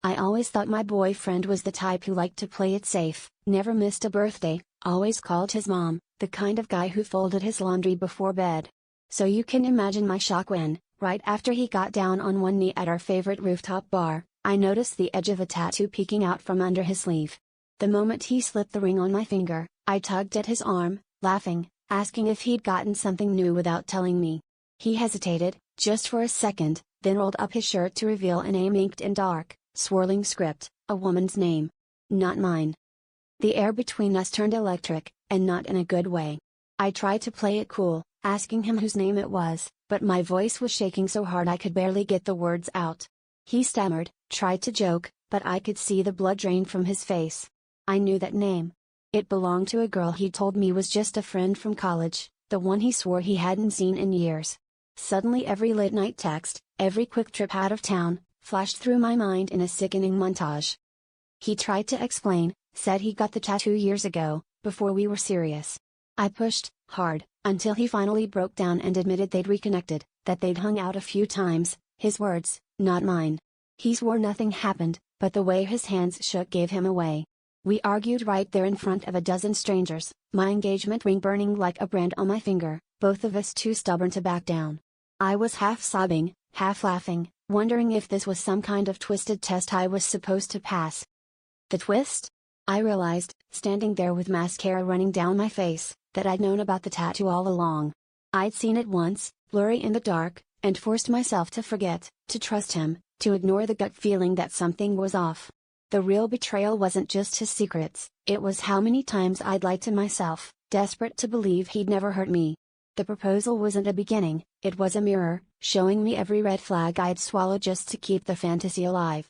I always thought my boyfriend was the type who liked to play it safe, never missed a birthday, always called his mom, the kind of guy who folded his laundry before bed. So you can imagine my shock when, right after he got down on one knee at our favorite rooftop bar, I noticed the edge of a tattoo peeking out from under his sleeve. The moment he slipped the ring on my finger, I tugged at his arm, laughing, asking if he'd gotten something new without telling me. He hesitated, just for a second, then rolled up his shirt to reveal a name inked in dark, swirling script, a woman's name. Not mine. The air between us turned electric, and not in a good way. I tried to play it cool, asking him whose name it was, but my voice was shaking so hard I could barely get the words out. He stammered, tried to joke, but I could see the blood drain from his face. I knew that name. It belonged to a girl he told me was just a friend from college, the one he swore he hadn't seen in years. Suddenly every late night text, every quick trip out of town, flashed through my mind in a sickening montage. He tried to explain, said he got the tattoo years ago, before we were serious. I pushed, hard, until he finally broke down and admitted they'd reconnected, that they'd hung out a few times, his words, not mine. He swore nothing happened, but the way his hands shook gave him away. We argued right there in front of a dozen strangers, my engagement ring burning like a brand on my finger, both of us too stubborn to back down. I was half sobbing, half laughing, wondering if this was some kind of twisted test I was supposed to pass. The twist? I realized, standing there with mascara running down my face, that I'd known about the tattoo all along. I'd seen it once, blurry in the dark, and forced myself to forget, to trust him, to ignore the gut feeling that something was off. The real betrayal wasn't just his secrets, it was how many times I'd lied to myself, desperate to believe he'd never hurt me. The proposal wasn't a beginning, it was a mirror, showing me every red flag I'd swallowed just to keep the fantasy alive.